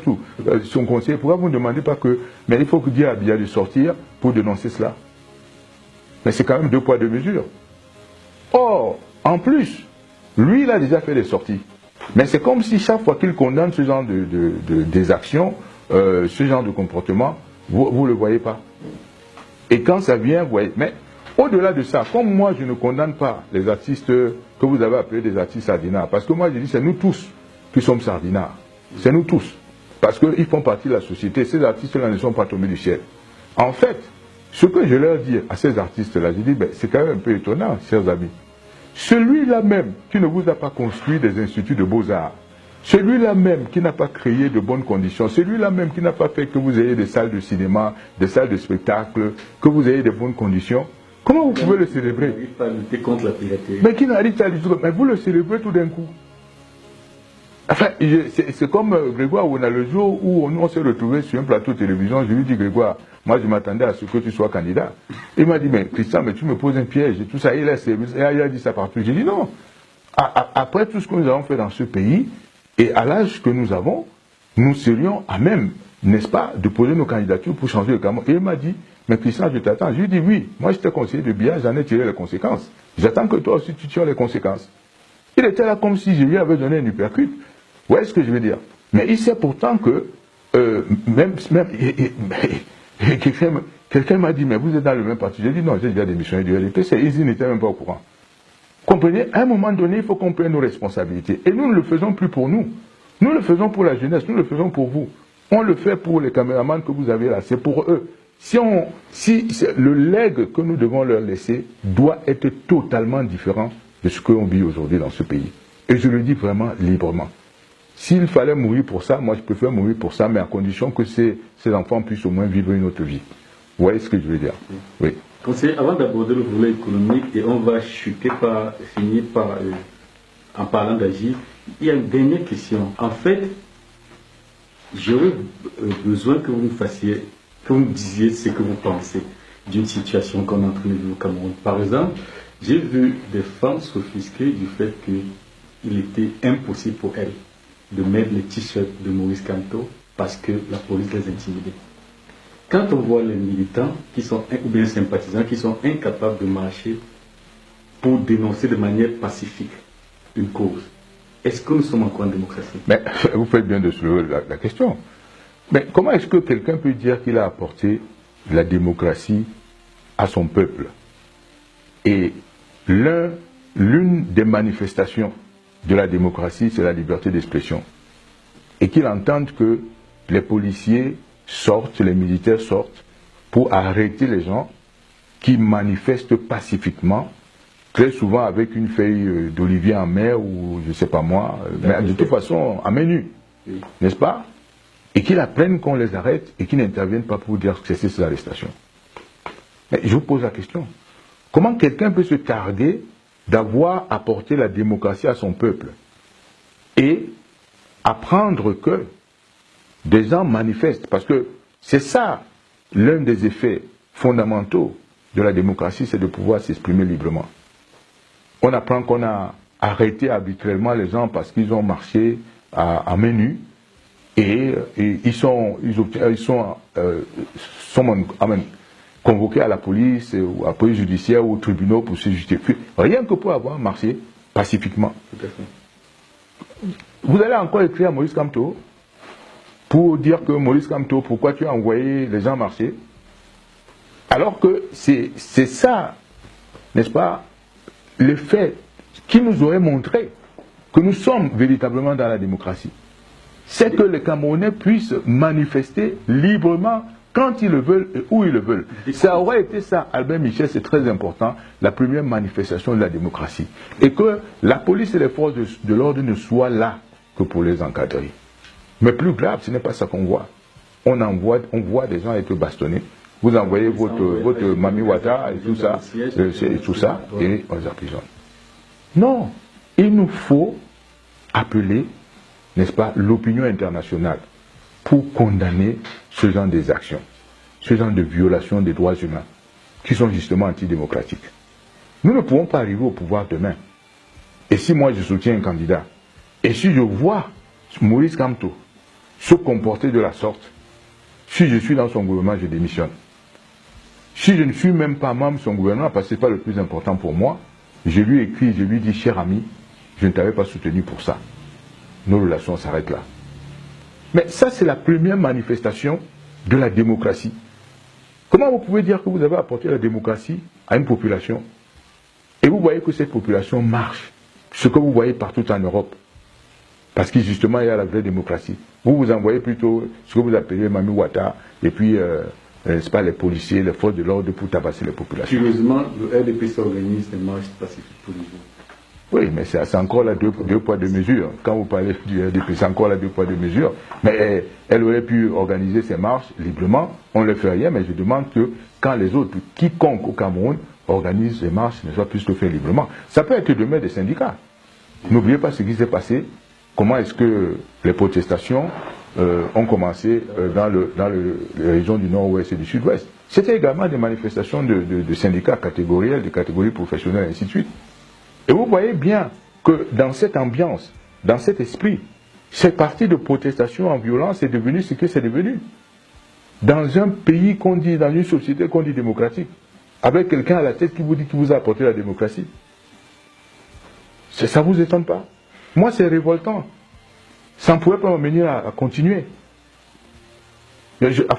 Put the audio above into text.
tout. Son conseiller, pourquoi vous ne demandez pas que... Mais il faut que dire à Biya de sortir pour dénoncer cela. Mais c'est quand même 2 poids 2 mesures. Or, en plus, lui, il a déjà fait des sorties. Mais c'est comme si chaque fois qu'il condamne ce genre des actions, ce genre de comportement, vous ne le voyez pas. Et quand ça vient, vous voyez... Mais au-delà de ça, comme moi, je ne condamne pas les artistes que vous avez appelés des artistes sardinards, parce que moi, je dis, c'est nous tous qui sommes sardinards. C'est nous tous. Parce qu'ils font partie de la société. Ces artistes-là ne sont pas tombés du ciel. En fait, ce que je leur dis à ces artistes-là, je dis, ben, c'est quand même un peu étonnant, chers amis. Celui-là même qui ne vous a pas construit des instituts de beaux-arts, celui-là même qui n'a pas créé de bonnes conditions, celui-là même qui n'a pas fait que vous ayez des salles de cinéma, des salles de spectacle, que vous ayez des bonnes conditions, comment vous pouvez le célébrer? Pas lutter contre la piraterie. Mais qui n'arrive pas à lutter, mais vous le célébrez tout d'un coup. Enfin, c'est comme Grégoire, on a le jour où on s'est retrouvé sur un plateau de télévision, je lui ai dit, Grégoire, moi je m'attendais à ce que tu sois candidat. Il m'a dit, mais Christian, mais tu me poses un piège, et tout ça, il a dit ça partout. J'ai dit non. Après tout ce que nous avons fait dans ce pays, et à l'âge que nous avons, nous serions à même, n'est-ce pas, de poser nos candidatures pour changer le Cameroun. Et il m'a dit, mais Christian, je t'attends. Je lui ai dit, oui, moi j'étais conseiller de Biya, j'en ai tiré les conséquences. J'attends que toi aussi tu tires les conséquences. Il était là comme si je lui avais donné un uppercut. Vous voyez ce que je veux dire? Mais il sait pourtant que, quelqu'un m'a dit, mais vous êtes dans le même parti. J'ai dit, non, j'ai déjà démissionné du LDP, ils n'étaient même pas au courant. Comprenez, à un moment donné, il faut qu'on prenne nos responsabilités. Et nous ne le faisons plus pour nous. Nous le faisons pour la jeunesse, nous le faisons pour vous. On le fait pour les caméramans que vous avez là, c'est pour eux. Si le legs que nous devons leur laisser doit être totalement différent de ce qu'on vit aujourd'hui dans ce pays. Et je le dis vraiment librement. S'il fallait mourir pour ça, moi je préfère mourir pour ça, mais à condition que ces enfants puissent au moins vivre une autre vie. Vous voyez ce que je veux dire? Oui. Conseiller, avant d'aborder le volet économique, et on va finir en parlant d'agir, il y a une dernière question. En fait, j'aurais besoin que vous me fassiez, que vous me disiez ce que vous pensez d'une situation qu'on est en train de vivre au Cameroun. Par exemple, j'ai vu des femmes s'offusquer du fait qu'il était impossible pour elles de mettre les t-shirts de Maurice Kamto parce que la police les intimidait. Quand on voit les militants ou bien sympathisants qui sont incapables de marcher pour dénoncer de manière pacifique une cause, est-ce que nous sommes encore en démocratie? Mais vous faites bien de soulever la question. Mais comment est-ce que quelqu'un peut dire qu'il a apporté la démocratie à son peuple? Et l'une des manifestations de la démocratie, c'est la liberté d'expression. Et qu'il entende que les policiers sortent, les militaires sortent, pour arrêter les gens qui manifestent pacifiquement, très souvent avec une feuille d'olivier en mer ou je ne sais pas moi, mais de toute façon à main nue, n'est-ce pas? Et qu'ils apprennent qu'on les arrête et qu'ils n'interviennent pas pour dire que c'est ces arrestations. Mais je vous pose la question. Comment quelqu'un peut se targuer d'avoir apporté la démocratie à son peuple et apprendre que des gens manifestent, parce que c'est ça l'un des effets fondamentaux de la démocratie, c'est de pouvoir s'exprimer librement. On apprend qu'on a arrêté arbitrairement les gens parce qu'ils ont marché à main nue et ils sont convoqués à la police ou à la police judiciaire ou au tribunal pour se justifier. Rien que pour avoir marché pacifiquement. Tout à fait. Vous allez encore écrire à Maurice Kamto pour dire que Maurice Kamto, pourquoi tu as envoyé les gens marcher? Alors que c'est ça, n'est-ce pas, le fait qui nous aurait montré que nous sommes véritablement dans la démocratie. C'est que les Camerounais puissent manifester librement quand ils le veulent et où ils le veulent. Ça aurait été ça, Albert Michel, c'est très important, la première manifestation de la démocratie. Et que la police et les forces de l'ordre ne soient là que pour les encadrer. Mais plus grave, ce n'est pas ça qu'on voit. On voit des gens être bastonnés. Vous envoyez votre Mami Wata et tout ça, et on les emprisonne. Non, il nous faut appeler, n'est-ce pas, l'opinion internationale pour condamner ce genre des actions, ce genre de violations des droits humains, qui sont justement antidémocratiques. Nous ne pouvons pas arriver au pouvoir demain. Et si moi je soutiens un candidat, et si je vois Maurice Kamto se comporter de la sorte. Si je suis dans son gouvernement, je démissionne. Si je ne suis même pas membre de son gouvernement, parce que ce n'est pas le plus important pour moi, je lui écris, je lui dis, cher ami, je ne t'avais pas soutenu pour ça. Nos relations s'arrêtent là. Mais ça, c'est la première manifestation de la démocratie. Comment vous pouvez dire que vous avez apporté la démocratie à une population et vous voyez que cette population marche, ce que vous voyez partout en Europe, parce que justement il y a la vraie démocratie. Vous vous envoyez plutôt ce que vous appelez Mami Wata et puis c'est pas les policiers, les forces de l'ordre pour tabasser les populations. Curieusement, le RDP s'organise des marches pacifiques tous les jours. Oui, mais c'est encore là deux poids, deux mesures. Quand vous parlez du RDP, c'est encore là deux poids, deux mesures. Mais elle aurait pu organiser ses marches librement. On ne le fait rien, mais je demande que quand les autres, quiconque au Cameroun, organise les marches, ne soit plus le faire librement. Ça peut être demain des syndicats. N'oubliez pas ce qui s'est passé. Comment est-ce que les protestations ont commencé dans les régions du nord-ouest et du sud-ouest. C'était également des manifestations de syndicats catégoriels, de catégories professionnelles, et ainsi de suite. Et vous voyez bien que dans cette ambiance, dans cet esprit, cette partie de protestation en violence est devenue ce que c'est devenu. Dans un pays qu'on dit, dans une société qu'on dit démocratique, avec quelqu'un à la tête qui vous dit qu'il vous a apporté la démocratie. Ça ne vous étonne pas? Moi, c'est révoltant. Ça ne pourrait pas m'amener à continuer. Enfin,